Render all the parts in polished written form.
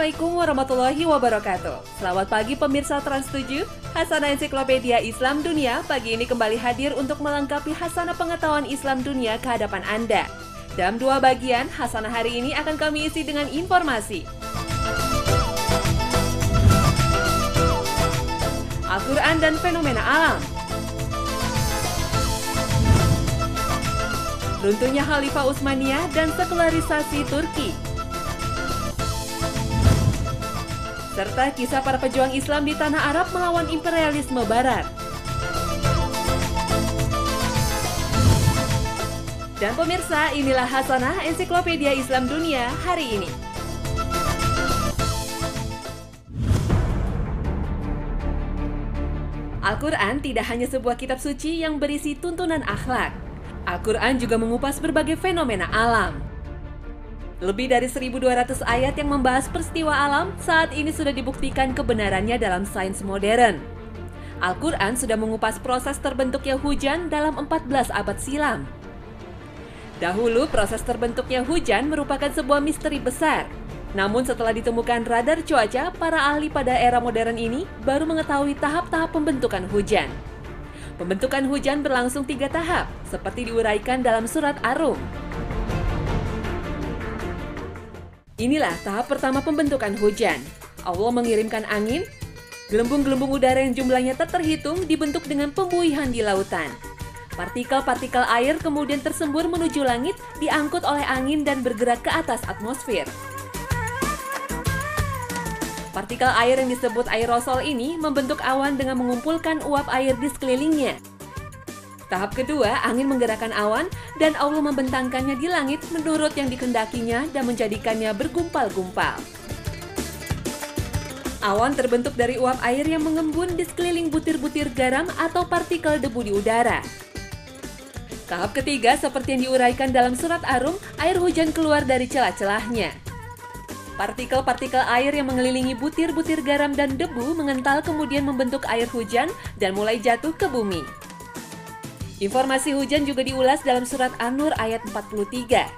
Assalamualaikum warahmatullahi wabarakatuh. Selamat pagi pemirsa Trans7. Hasanah Ensiklopedia Islam Dunia pagi ini kembali hadir untuk melengkapi hasanah pengetahuan Islam dunia ke hadapan Anda. Dalam dua bagian, hasanah hari ini akan kami isi dengan informasi Al-Quran dan fenomena alam, runtuhnya Khalifah Utsmaniyah dan sekularisasi Turki, serta kisah para pejuang Islam di tanah Arab melawan imperialisme Barat. Dan pemirsa, inilah hasanah Ensiklopedia Islam Dunia hari ini. Al-Quran tidak hanya sebuah kitab suci yang berisi tuntunan akhlak. Al-Quran juga mengupas berbagai fenomena alam. Lebih dari 1.200 ayat yang membahas peristiwa alam saat ini sudah dibuktikan kebenarannya dalam sains modern. Al-Quran sudah mengupas proses terbentuknya hujan dalam 14 abad silam. Dahulu, proses terbentuknya hujan merupakan sebuah misteri besar. Namun setelah ditemukan radar cuaca, para ahli pada era modern ini baru mengetahui tahap-tahap pembentukan hujan. Pembentukan hujan berlangsung 3 tahap, seperti diuraikan dalam surat Ar-Rum. Inilah tahap pertama pembentukan hujan. Allah mengirimkan angin, gelembung-gelembung udara yang jumlahnya tak terhitung dibentuk dengan pembuihan di lautan. Partikel-partikel air kemudian tersembur menuju langit, diangkut oleh angin dan bergerak ke atas atmosfer. Partikel air yang disebut aerosol ini membentuk awan dengan mengumpulkan uap air di sekelilingnya. Tahap kedua, angin menggerakkan awan dan Allah membentangkannya di langit menurut yang dikehendakinya dan menjadikannya bergumpal-gumpal. Awan terbentuk dari uap air yang mengembun di sekeliling butir-butir garam atau partikel debu di udara. Tahap ketiga, seperti yang diuraikan dalam surat Ar-Rum, air hujan keluar dari celah-celahnya. Partikel-partikel air yang mengelilingi butir-butir garam dan debu mengental kemudian membentuk air hujan dan mulai jatuh ke bumi. Informasi hujan juga diulas dalam surat An-Nur ayat 43.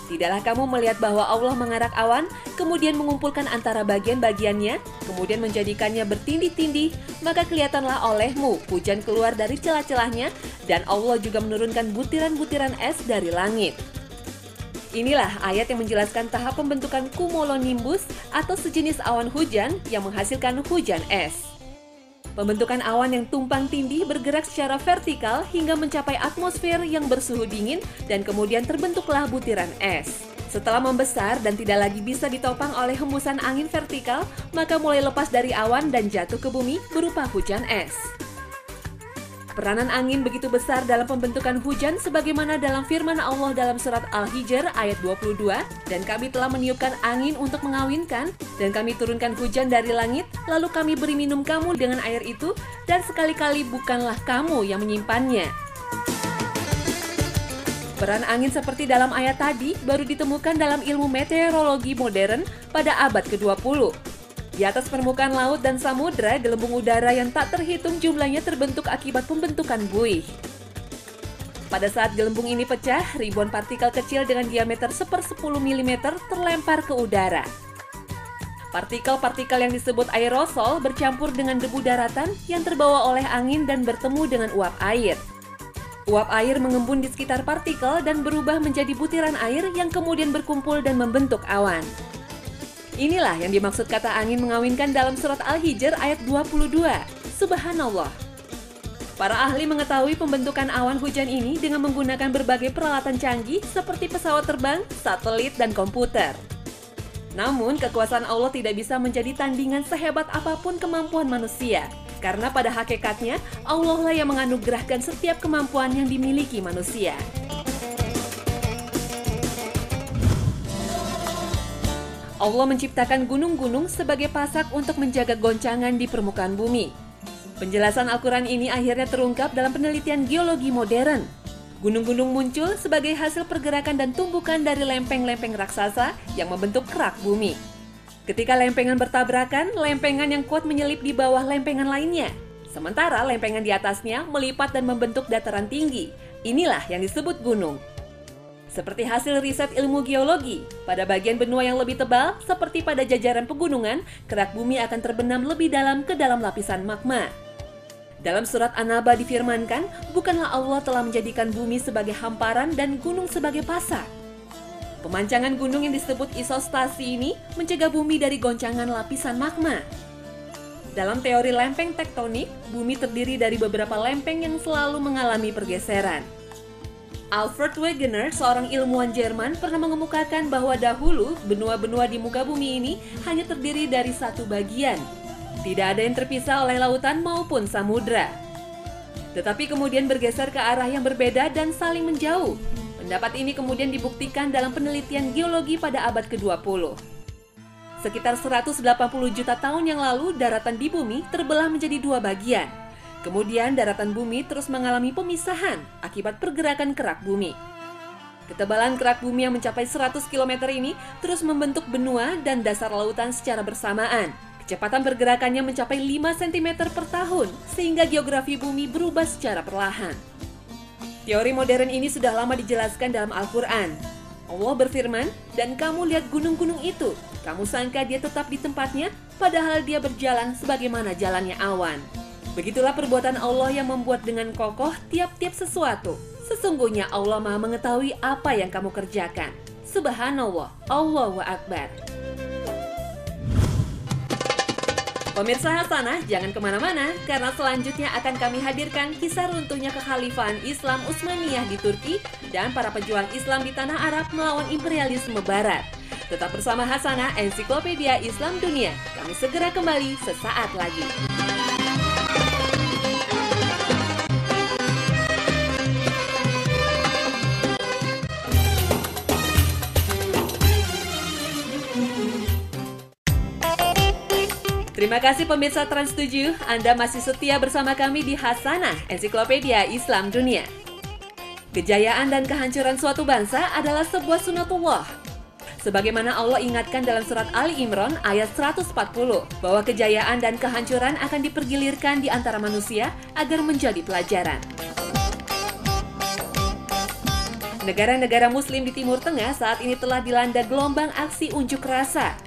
Tidaklah kamu melihat bahwa Allah mengarak awan, kemudian mengumpulkan antara bagian-bagiannya, kemudian menjadikannya bertindih-tindih, maka kelihatanlah olehmu hujan keluar dari celah-celahnya, dan Allah juga menurunkan butiran-butiran es dari langit. Inilah ayat yang menjelaskan tahap pembentukan cumulonimbus atau sejenis awan hujan yang menghasilkan hujan es. Pembentukan awan yang tumpang tindih bergerak secara vertikal hingga mencapai atmosfer yang bersuhu dingin dan kemudian terbentuklah butiran es. Setelah membesar dan tidak lagi bisa ditopang oleh hembusan angin vertikal, maka mulai lepas dari awan dan jatuh ke bumi berupa hujan es. Peranan angin begitu besar dalam pembentukan hujan sebagaimana dalam firman Allah dalam surat Al-Hijr ayat 22, dan kami telah meniupkan angin untuk mengawinkan, dan kami turunkan hujan dari langit, lalu kami beri minum kamu dengan air itu, dan sekali-kali bukanlah kamu yang menyimpannya. Peran angin seperti dalam ayat tadi baru ditemukan dalam ilmu meteorologi modern pada abad ke-20. Di atas permukaan laut dan samudra, gelembung udara yang tak terhitung jumlahnya terbentuk akibat pembentukan buih. Pada saat gelembung ini pecah, ribuan partikel kecil dengan diameter 1/10 mm terlempar ke udara. Partikel-partikel yang disebut aerosol bercampur dengan debu daratan yang terbawa oleh angin dan bertemu dengan uap air. Uap air mengembun di sekitar partikel dan berubah menjadi butiran air yang kemudian berkumpul dan membentuk awan. Inilah yang dimaksud kata angin mengawinkan dalam surat Al-Hijr ayat 22. Subhanallah. Para ahli mengetahui pembentukan awan hujan ini dengan menggunakan berbagai peralatan canggih seperti pesawat terbang, satelit, dan komputer. Namun, kekuasaan Allah tidak bisa menjadi tandingan sehebat apapun kemampuan manusia. Karena pada hakikatnya, Allah lah yang menganugerahkan setiap kemampuan yang dimiliki manusia. Allah menciptakan gunung-gunung sebagai pasak untuk menjaga goncangan di permukaan bumi. Penjelasan Al-Quran ini akhirnya terungkap dalam penelitian geologi modern. Gunung-gunung muncul sebagai hasil pergerakan dan tumbukan dari lempeng-lempeng raksasa yang membentuk kerak bumi. Ketika lempengan bertabrakan, lempengan yang kuat menyelip di bawah lempengan lainnya. Sementara lempengan di atasnya melipat dan membentuk dataran tinggi. Inilah yang disebut gunung. Seperti hasil riset ilmu geologi, pada bagian benua yang lebih tebal, seperti pada jajaran pegunungan, kerak bumi akan terbenam lebih dalam ke dalam lapisan magma. Dalam surat An-Naba difirmankan, bukanlah Allah telah menjadikan bumi sebagai hamparan dan gunung sebagai pasar. Pemancangan gunung yang disebut isostasi ini mencegah bumi dari goncangan lapisan magma. Dalam teori lempeng tektonik, bumi terdiri dari beberapa lempeng yang selalu mengalami pergeseran. Alfred Wegener, seorang ilmuwan Jerman, pernah mengemukakan bahwa dahulu benua-benua di muka bumi ini hanya terdiri dari satu bagian. Tidak ada yang terpisah oleh lautan maupun samudra. Tetapi kemudian bergeser ke arah yang berbeda dan saling menjauh. Pendapat ini kemudian dibuktikan dalam penelitian geologi pada abad ke-20. Sekitar 180 juta tahun yang lalu, daratan di bumi terbelah menjadi dua bagian. Kemudian daratan bumi terus mengalami pemisahan akibat pergerakan kerak bumi. Ketebalan kerak bumi yang mencapai 100 km ini terus membentuk benua dan dasar lautan secara bersamaan. Kecepatan pergerakannya mencapai 5 cm per tahun, sehingga geografi bumi berubah secara perlahan. Teori modern ini sudah lama dijelaskan dalam Al-Quran. Allah berfirman, "Dan kamu lihat gunung-gunung itu, kamu sangka dia tetap di tempatnya, padahal dia berjalan sebagaimana jalannya awan." Begitulah perbuatan Allah yang membuat dengan kokoh tiap-tiap sesuatu. Sesungguhnya Allah Maha mengetahui apa yang kamu kerjakan. Subhanallah, Allahu Akbar. Pemirsa Hasanah, jangan kemana-mana, karena selanjutnya akan kami hadirkan kisah runtuhnya kekhalifahan Islam Utsmaniyah di Turki dan para pejuang Islam di tanah Arab melawan imperialisme Barat. Tetap bersama Hasanah, Ensiklopedia Islam Dunia. Kami segera kembali sesaat lagi. Terima kasih pemirsa Trans 7, Anda masih setia bersama kami di Hasanah, Ensiklopedia Islam Dunia. Kejayaan dan kehancuran suatu bangsa adalah sebuah sunatullah. Sebagaimana Allah ingatkan dalam surat Ali Imran ayat 140, bahwa kejayaan dan kehancuran akan dipergilirkan di antara manusia agar menjadi pelajaran. Negara-negara Muslim di Timur Tengah saat ini telah dilanda gelombang aksi unjuk rasa.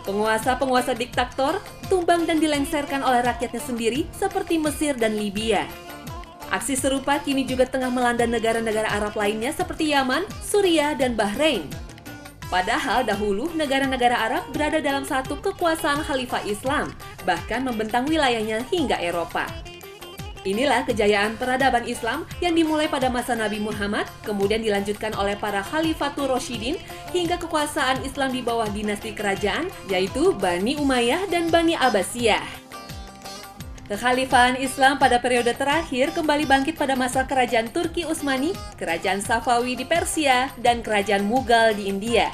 Penguasa-penguasa diktator tumbang dan dilengsarkan oleh rakyatnya sendiri seperti Mesir dan Libya. Aksi serupa kini juga tengah melanda negara-negara Arab lainnya seperti Yaman, Suriah, dan Bahrain. Padahal dahulu negara-negara Arab berada dalam satu kekuasaan khalifah Islam, bahkan membentang wilayahnya hingga Eropa. Inilah kejayaan peradaban Islam yang dimulai pada masa Nabi Muhammad, kemudian dilanjutkan oleh para Khalifatur Rasyidin, hingga kekuasaan Islam di bawah dinasti kerajaan, yaitu Bani Umayyah dan Bani Abbasiyah. Kekhalifahan Islam pada periode terakhir kembali bangkit pada masa kerajaan Turki Utsmani, kerajaan Safawi di Persia, dan kerajaan Mughal di India.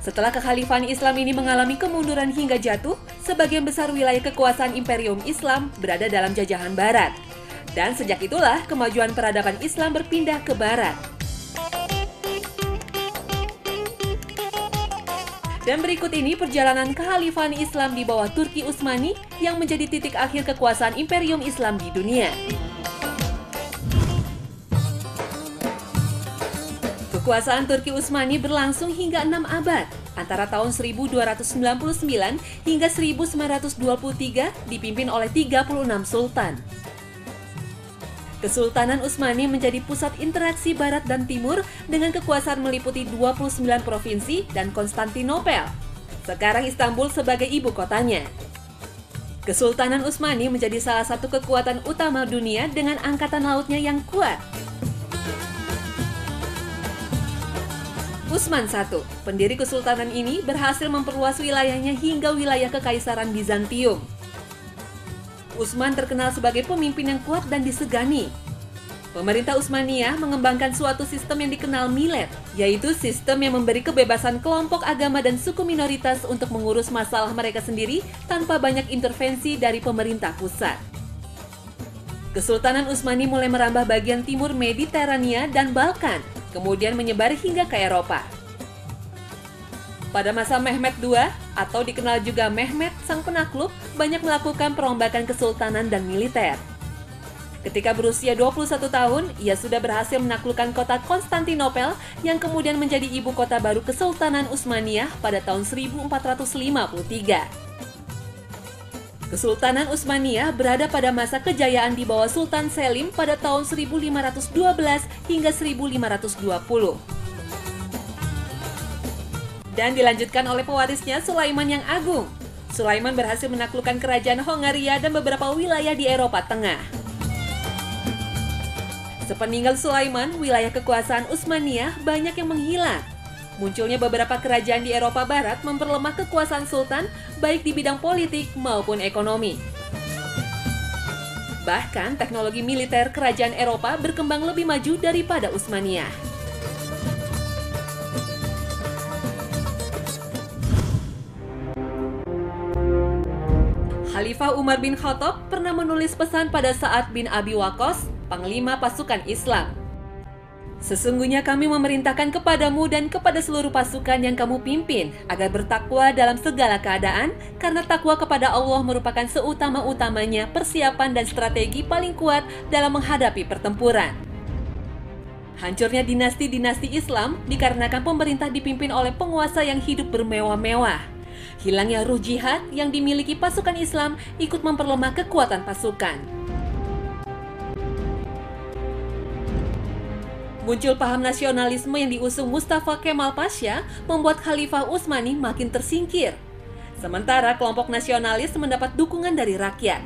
Setelah kekhalifahan Islam ini mengalami kemunduran hingga jatuh, sebagian besar wilayah kekuasaan Imperium Islam berada dalam jajahan Barat. Dan sejak itulah kemajuan peradaban Islam berpindah ke Barat. Dan berikut ini perjalanan kekhalifahan Islam di bawah Turki Utsmani yang menjadi titik akhir kekuasaan Imperium Islam di dunia. Kekuasaan Turki Utsmani berlangsung hingga 6 abad, antara tahun 1299 hingga 1923 dipimpin oleh 36 sultan. Kesultanan Utsmani menjadi pusat interaksi Barat dan Timur dengan kekuasaan meliputi 29 provinsi dan Konstantinopel. Sekarang Istanbul sebagai ibu kotanya. Kesultanan Utsmani menjadi salah satu kekuatan utama dunia dengan angkatan lautnya yang kuat. Utsman I, pendiri kesultanan ini berhasil memperluas wilayahnya hingga wilayah Kekaisaran Bizantium. Utsman terkenal sebagai pemimpin yang kuat dan disegani. Pemerintah Utsmaniyah mengembangkan suatu sistem yang dikenal milet, yaitu sistem yang memberi kebebasan kelompok agama dan suku minoritas untuk mengurus masalah mereka sendiri tanpa banyak intervensi dari pemerintah pusat. Kesultanan Utsmani mulai merambah bagian timur Mediterania dan Balkan, kemudian menyebar hingga ke Eropa. Pada masa Mehmed II, atau dikenal juga Mehmed Sang Penakluk, banyak melakukan perombakan kesultanan dan militer. Ketika berusia 21 tahun, ia sudah berhasil menaklukkan kota Konstantinopel yang kemudian menjadi ibu kota baru Kesultanan Utsmaniyah pada tahun 1453. Kesultanan Utsmaniyah berada pada masa kejayaan di bawah Sultan Selim pada tahun 1512 hingga 1520. Dan dilanjutkan oleh pewarisnya Sulaiman yang Agung. Sulaiman berhasil menaklukkan kerajaan Hongaria dan beberapa wilayah di Eropa Tengah. Sepeninggal Sulaiman, wilayah kekuasaan Utsmaniyah banyak yang menghilang. Munculnya beberapa kerajaan di Eropa Barat memperlemah kekuasaan sultan baik di bidang politik maupun ekonomi. Bahkan teknologi militer kerajaan Eropa berkembang lebih maju daripada Utsmaniyah. Khalifah Umar bin Khattab pernah menulis pesan pada Sa'ad bin Abi Waqqas, Panglima pasukan Islam. Sesungguhnya kami memerintahkan kepadamu dan kepada seluruh pasukan yang kamu pimpin agar bertakwa dalam segala keadaan, karena takwa kepada Allah merupakan seutama-utamanya persiapan dan strategi paling kuat dalam menghadapi pertempuran. Hancurnya dinasti-dinasti Islam dikarenakan pemerintah dipimpin oleh penguasa yang hidup bermewah-mewah. Hilangnya ruh jihad yang dimiliki pasukan Islam ikut memperlemah kekuatan pasukan. Muncul paham nasionalisme yang diusung Mustafa Kemal Pasha membuat Khalifah Utsmani makin tersingkir. Sementara kelompok nasionalis mendapat dukungan dari rakyat.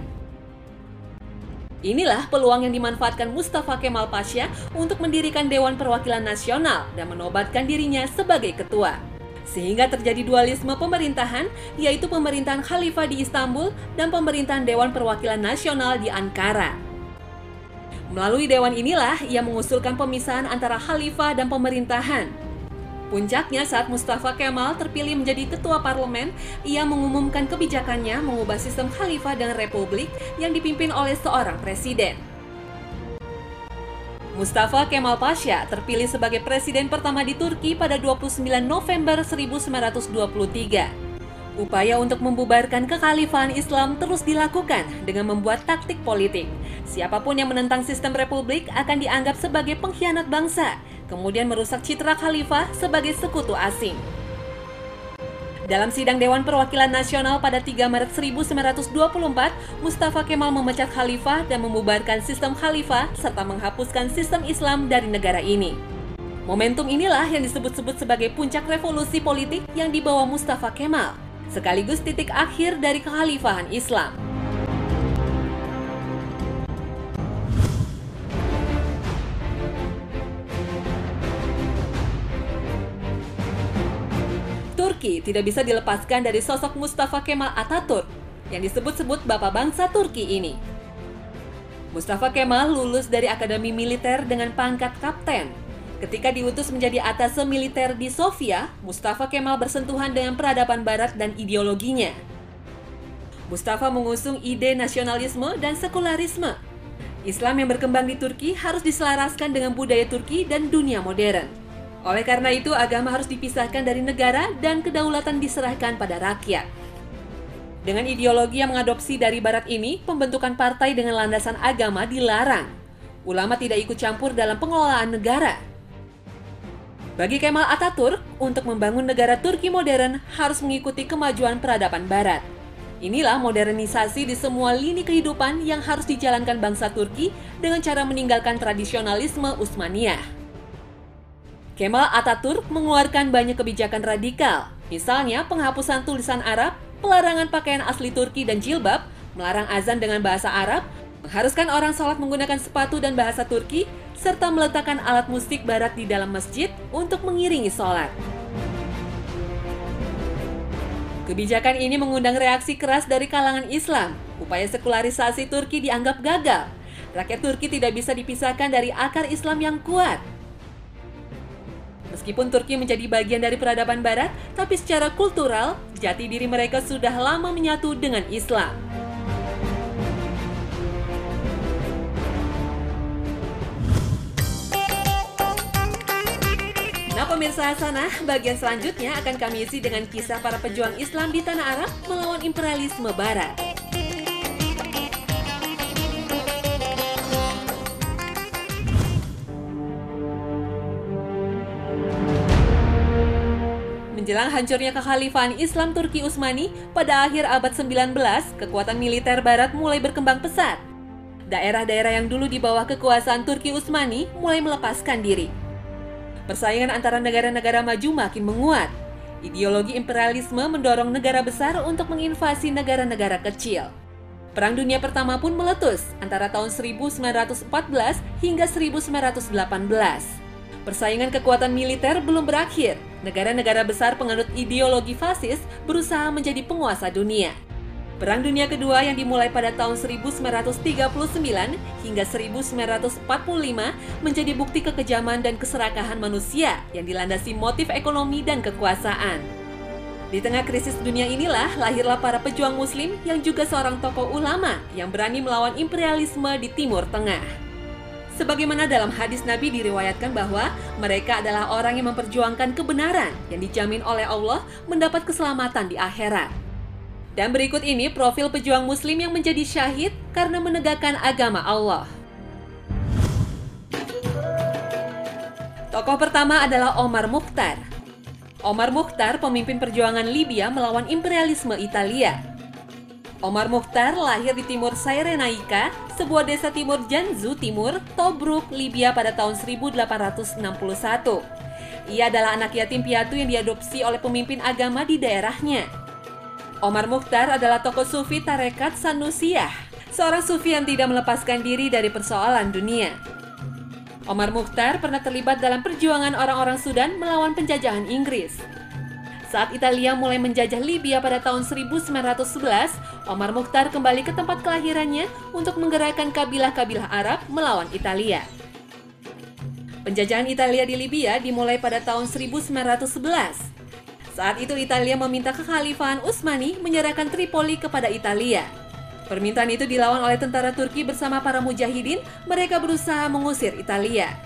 Inilah peluang yang dimanfaatkan Mustafa Kemal Pasha untuk mendirikan Dewan Perwakilan Nasional dan menobatkan dirinya sebagai ketua. Sehingga terjadi dualisme pemerintahan, yaitu pemerintahan Khalifah di Istanbul dan pemerintahan Dewan Perwakilan Nasional di Ankara. Melalui dewan inilah ia mengusulkan pemisahan antara khalifah dan pemerintahan. Puncaknya saat Mustafa Kemal terpilih menjadi ketua parlemen, ia mengumumkan kebijakannya mengubah sistem khalifah dan republik yang dipimpin oleh seorang presiden. Mustafa Kemal Pasha terpilih sebagai presiden pertama di Turki pada 29 November 1923. Upaya untuk membubarkan kekhalifahan Islam terus dilakukan dengan membuat taktik politik. Siapapun yang menentang sistem republik akan dianggap sebagai pengkhianat bangsa, kemudian merusak citra khalifah sebagai sekutu asing. Dalam sidang Dewan Perwakilan Nasional pada 3 Maret 1924, Mustafa Kemal memecat khalifah dan membubarkan sistem khalifah serta menghapuskan sistem Islam dari negara ini. Momentum inilah yang disebut-sebut sebagai puncak revolusi politik yang dibawa Mustafa Kemal, sekaligus titik akhir dari kekhalifahan Islam. Turki tidak bisa dilepaskan dari sosok Mustafa Kemal Atatürk yang disebut-sebut Bapak Bangsa Turki ini. Mustafa Kemal lulus dari Akademi Militer dengan pangkat kapten. Ketika diutus menjadi atase militer di Sofia, Mustafa Kemal bersentuhan dengan peradaban barat dan ideologinya. Mustafa mengusung ide nasionalisme dan sekularisme. Islam yang berkembang di Turki harus diselaraskan dengan budaya Turki dan dunia modern. Oleh karena itu, agama harus dipisahkan dari negara dan kedaulatan diserahkan pada rakyat. Dengan ideologi yang mengadopsi dari barat ini, pembentukan partai dengan landasan agama dilarang. Ulama tidak ikut campur dalam pengelolaan negara. Bagi Kemal Atatürk, untuk membangun negara Turki modern harus mengikuti kemajuan peradaban barat. Inilah modernisasi di semua lini kehidupan yang harus dijalankan bangsa Turki dengan cara meninggalkan tradisionalisme Utsmaniyah. Kemal Atatürk mengeluarkan banyak kebijakan radikal, misalnya penghapusan tulisan Arab, pelarangan pakaian asli Turki dan jilbab, melarang azan dengan bahasa Arab, mengharuskan orang sholat menggunakan sepatu dan bahasa Turki, serta meletakkan alat musik barat di dalam masjid untuk mengiringi sholat. Kebijakan ini mengundang reaksi keras dari kalangan Islam. Upaya sekularisasi Turki dianggap gagal. Rakyat Turki tidak bisa dipisahkan dari akar Islam yang kuat. Meskipun Turki menjadi bagian dari peradaban barat, tapi secara kultural, jati diri mereka sudah lama menyatu dengan Islam. Nah pemirsa Hasanah, bagian selanjutnya akan kami isi dengan kisah para pejuang Islam di tanah Arab melawan imperialisme Barat. Menjelang hancurnya kekhalifahan Islam Turki Utsmani pada akhir abad 19, kekuatan militer barat mulai berkembang pesat. Daerah-daerah yang dulu di bawah kekuasaan Turki Utsmani mulai melepaskan diri. Persaingan antara negara-negara maju makin menguat. Ideologi imperialisme mendorong negara besar untuk menginvasi negara-negara kecil. Perang Dunia Pertama pun meletus antara tahun 1914 hingga 1918. Persaingan kekuatan militer belum berakhir. Negara-negara besar penganut ideologi fasis berusaha menjadi penguasa dunia. Perang Dunia Kedua yang dimulai pada tahun 1939 hingga 1945 menjadi bukti kekejaman dan keserakahan manusia yang dilandasi motif ekonomi dan kekuasaan. Di tengah krisis dunia inilah lahirlah para pejuang muslim yang juga seorang tokoh ulama yang berani melawan imperialisme di Timur Tengah. Sebagaimana dalam hadis Nabi diriwayatkan bahwa mereka adalah orang yang memperjuangkan kebenaran yang dijamin oleh Allah mendapat keselamatan di akhirat. Dan berikut ini profil pejuang muslim yang menjadi syahid karena menegakkan agama Allah. Tokoh pertama adalah Omar Mukhtar. Omar Mukhtar pemimpin perjuangan Libya melawan imperialisme Italia. Omar Mukhtar lahir di timur Cyrenaica, sebuah desa timur Janzu Timur, Tobruk, Libya pada tahun 1861. Ia adalah anak yatim piatu yang diadopsi oleh pemimpin agama di daerahnya. Omar Mukhtar adalah tokoh sufi tarekat Sanusiyah, seorang sufi yang tidak melepaskan diri dari persoalan dunia. Omar Mukhtar pernah terlibat dalam perjuangan orang-orang Sudan melawan penjajahan Inggris. Saat Italia mulai menjajah Libya pada tahun 1911, Omar Mukhtar kembali ke tempat kelahirannya untuk menggerakkan kabilah-kabilah Arab melawan Italia. Penjajahan Italia di Libya dimulai pada tahun 1911. Saat itu Italia meminta kekhalifahan Utsmani menyerahkan Tripoli kepada Italia. Permintaan itu dilawan oleh tentara Turki bersama para mujahidin, mereka berusaha mengusir Italia.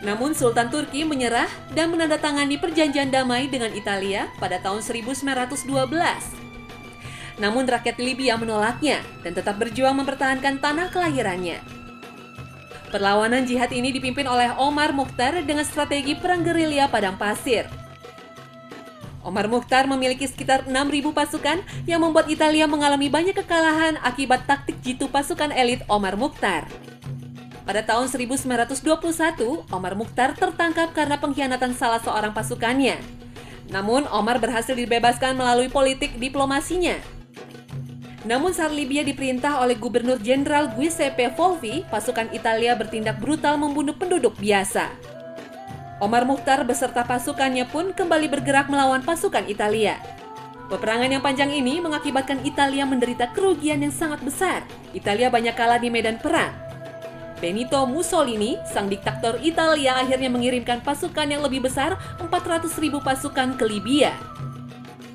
Namun Sultan Turki menyerah dan menandatangani perjanjian damai dengan Italia pada tahun 1912. Namun rakyat Libya menolaknya dan tetap berjuang mempertahankan tanah kelahirannya. Perlawanan jihad ini dipimpin oleh Omar Mukhtar dengan strategi perang gerilya padang pasir. Omar Mukhtar memiliki sekitar 6.000 pasukan yang membuat Italia mengalami banyak kekalahan akibat taktik jitu pasukan elit Omar Mukhtar. Pada tahun 1921, Omar Mukhtar tertangkap karena pengkhianatan salah seorang pasukannya. Namun, Omar berhasil dibebaskan melalui politik diplomasinya. Namun saat Libya diperintah oleh Gubernur Jenderal Giuseppe Volpi, pasukan Italia bertindak brutal membunuh penduduk biasa. Omar Mukhtar beserta pasukannya pun kembali bergerak melawan pasukan Italia. Peperangan yang panjang ini mengakibatkan Italia menderita kerugian yang sangat besar. Italia banyak kalah di medan perang. Benito Mussolini, sang diktator Italia, akhirnya mengirimkan pasukan yang lebih besar, 400.000 pasukan ke Libya.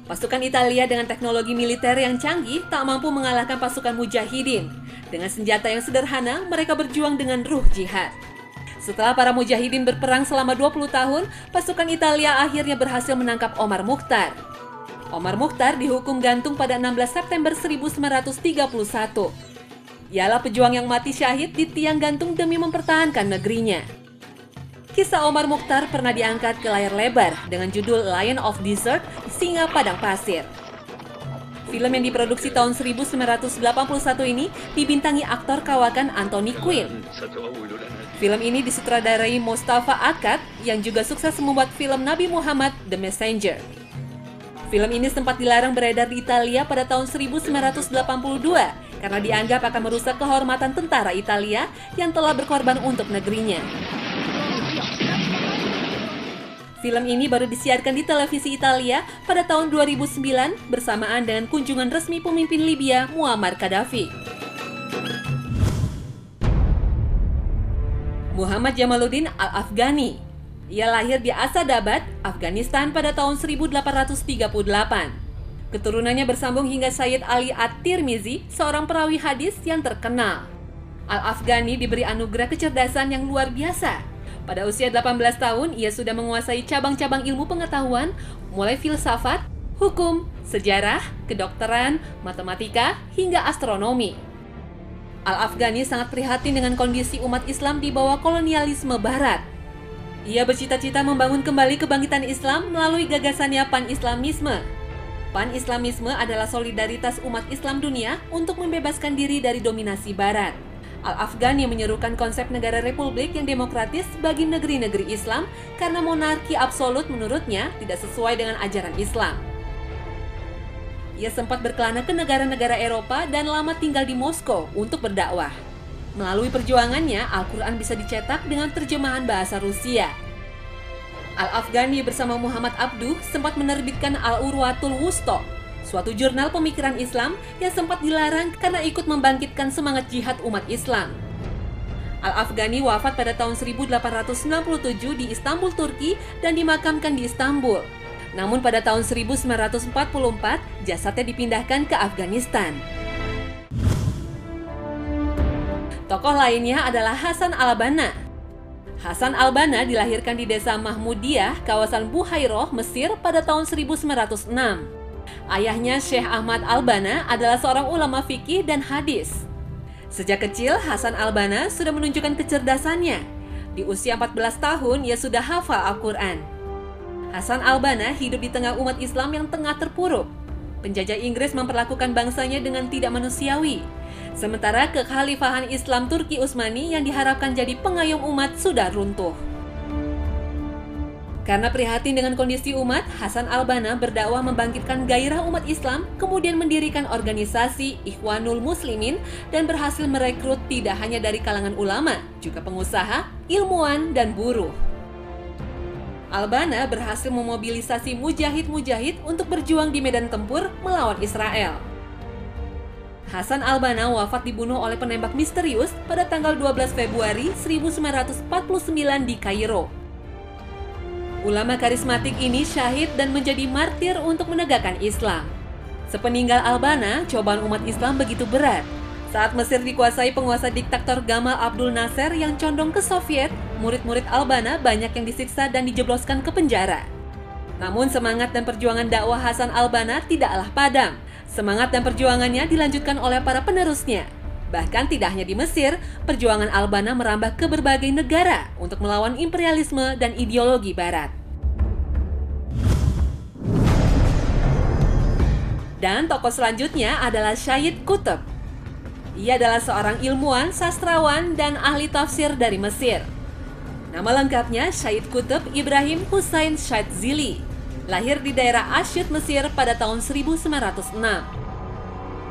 Pasukan Italia dengan teknologi militer yang canggih tak mampu mengalahkan pasukan mujahidin. Dengan senjata yang sederhana, mereka berjuang dengan ruh jihad. Setelah para mujahidin berperang selama 20 tahun, pasukan Italia akhirnya berhasil menangkap Omar Mukhtar. Omar Mukhtar dihukum gantung pada 16 September 1931. Ialah pejuang yang mati syahid di tiang gantung demi mempertahankan negerinya. Kisah Omar Mukhtar pernah diangkat ke layar lebar dengan judul Lion of Desert, Singa Padang Pasir. Film yang diproduksi tahun 1981 ini dibintangi aktor kawakan Anthony Quinn. Film ini disutradarai Mostafa Akkad yang juga sukses membuat film Nabi Muhammad The Messenger. Film ini sempat dilarang beredar di Italia pada tahun 1982 karena dianggap akan merusak kehormatan tentara Italia yang telah berkorban untuk negerinya. Film ini baru disiarkan di televisi Italia pada tahun 2009 bersamaan dengan kunjungan resmi pemimpin Libya Muammar Gaddafi. Muhammad Jamaluddin Al-Afghani. Ia lahir di Asadabad, Afghanistan pada tahun 1838. Keturunannya bersambung hingga Sayyid Ali At-Tirmizi, seorang perawi hadis yang terkenal. Al-Afghani diberi anugerah kecerdasan yang luar biasa. Pada usia 18 tahun, ia sudah menguasai cabang-cabang ilmu pengetahuan, mulai filsafat, hukum, sejarah, kedokteran, matematika, hingga astronomi. Al-Afghani sangat prihatin dengan kondisi umat Islam di bawah kolonialisme Barat. Ia bercita-cita membangun kembali kebangkitan Islam melalui gagasannya Pan-Islamisme. Pan-Islamisme adalah solidaritas umat Islam dunia untuk membebaskan diri dari dominasi Barat. Al-Afghani menyerukan konsep negara republik yang demokratis bagi negeri-negeri Islam karena monarki absolut menurutnya tidak sesuai dengan ajaran Islam. Ia sempat berkelana ke negara-negara Eropa dan lama tinggal di Moskow untuk berdakwah. Melalui perjuangannya, Al-Quran bisa dicetak dengan terjemahan bahasa Rusia. Al-Afghani bersama Muhammad Abduh sempat menerbitkan Al-Urwatul Wusta, suatu jurnal pemikiran Islam yang sempat dilarang karena ikut membangkitkan semangat jihad umat Islam. Al-Afghani wafat pada tahun 1897 di Istanbul, Turki dan dimakamkan di Istanbul. Namun pada tahun 1944, jasadnya dipindahkan ke Afghanistan. Tokoh lainnya adalah Hasan al-Banna. Hasan al-Banna dilahirkan di desa Mahmudiyah, kawasan Buhairoh, Mesir pada tahun 1906. Ayahnya Syekh Ahmad al-Banna adalah seorang ulama fikih dan hadis. Sejak kecil, Hasan al-Banna sudah menunjukkan kecerdasannya. Di usia 14 tahun, ia sudah hafal Al-Quran. Hasan al-Banna hidup di tengah umat Islam yang tengah terpuruk. Penjajah Inggris memperlakukan bangsanya dengan tidak manusiawi. Sementara kekhalifahan Islam Turki Utsmani yang diharapkan jadi pengayom umat sudah runtuh. Karena prihatin dengan kondisi umat, Hasan al-Banna berdakwah membangkitkan gairah umat Islam, kemudian mendirikan organisasi Ikhwanul Muslimin dan berhasil merekrut tidak hanya dari kalangan ulama, juga pengusaha, ilmuwan, dan buruh. Al-Banna berhasil memobilisasi mujahid-mujahid untuk berjuang di medan tempur melawan Israel. Hasan al-Banna wafat dibunuh oleh penembak misterius pada tanggal 12 Februari 1949 di Kairo. Ulama karismatik ini syahid dan menjadi martir untuk menegakkan Islam. Sepeninggal Al-Banna, cobaan umat Islam begitu berat. Saat Mesir dikuasai penguasa diktator Gamal Abdul Nasser yang condong ke Soviet, murid-murid Al-Banna banyak yang disiksa dan dijebloskan ke penjara. Namun semangat dan perjuangan dakwah Hasan al-Banna tidaklah padam. Semangat dan perjuangannya dilanjutkan oleh para penerusnya. Bahkan tidak hanya di Mesir, perjuangan Al-Banna merambah ke berbagai negara untuk melawan imperialisme dan ideologi Barat. Dan tokoh selanjutnya adalah Sayyid Qutb. Ia adalah seorang ilmuwan, sastrawan, dan ahli tafsir dari Mesir. Nama lengkapnya Sayyid Qutb Ibrahim Hussein Shadzili. Lahir di daerah Asyut, Mesir pada tahun 1906.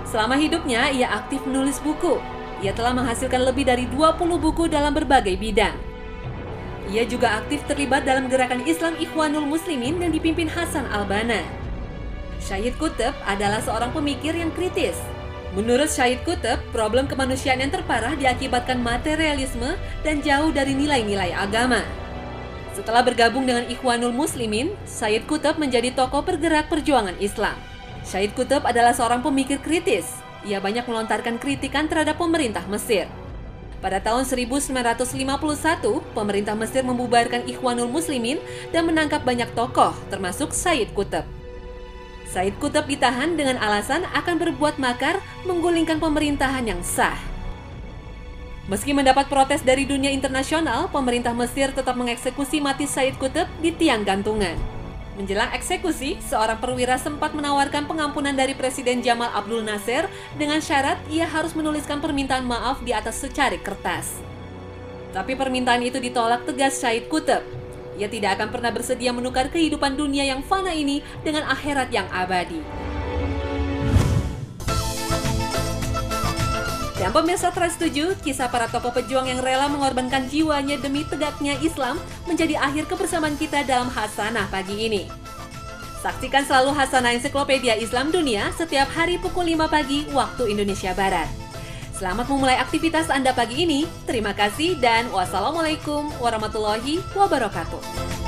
Selama hidupnya, ia aktif menulis buku. Ia telah menghasilkan lebih dari 20 buku dalam berbagai bidang. Ia juga aktif terlibat dalam gerakan Islam Ikhwanul Muslimin yang dipimpin Hasan al-Banna. Sayyid Qutb adalah seorang pemikir yang kritis. Menurut Sayyid Qutb, problem kemanusiaan yang terparah diakibatkan materialisme dan jauh dari nilai-nilai agama. Setelah bergabung dengan Ikhwanul Muslimin, Sayyid Qutb menjadi tokoh pergerak perjuangan Islam. Sayyid Qutb adalah seorang pemikir kritis. Ia banyak melontarkan kritikan terhadap pemerintah Mesir. Pada tahun 1951, pemerintah Mesir membubarkan Ikhwanul Muslimin dan menangkap banyak tokoh, termasuk Sayyid Qutb. Sayyid Qutb ditahan dengan alasan akan berbuat makar menggulingkan pemerintahan yang sah. Meski mendapat protes dari dunia internasional, pemerintah Mesir tetap mengeksekusi mati Sayyid Qutb di tiang gantungan. Menjelang eksekusi, seorang perwira sempat menawarkan pengampunan dari Presiden Gamal Abdul Nasser dengan syarat ia harus menuliskan permintaan maaf di atas secarik kertas. Tapi permintaan itu ditolak tegas Sayyid Qutb. Ia tidak akan pernah bersedia menukar kehidupan dunia yang fana ini dengan akhirat yang abadi. Dan pemirsa Trans 7, kisah para tokoh pejuang yang rela mengorbankan jiwanya demi tegaknya Islam menjadi akhir kebersamaan kita dalam Hasanah pagi ini. Saksikan selalu Hasanah Ensiklopedia Islam Dunia setiap hari pukul 5 pagi waktu Indonesia Barat. Selamat memulai aktivitas Anda pagi ini. Terima kasih dan wassalamualaikum warahmatullahi wabarakatuh.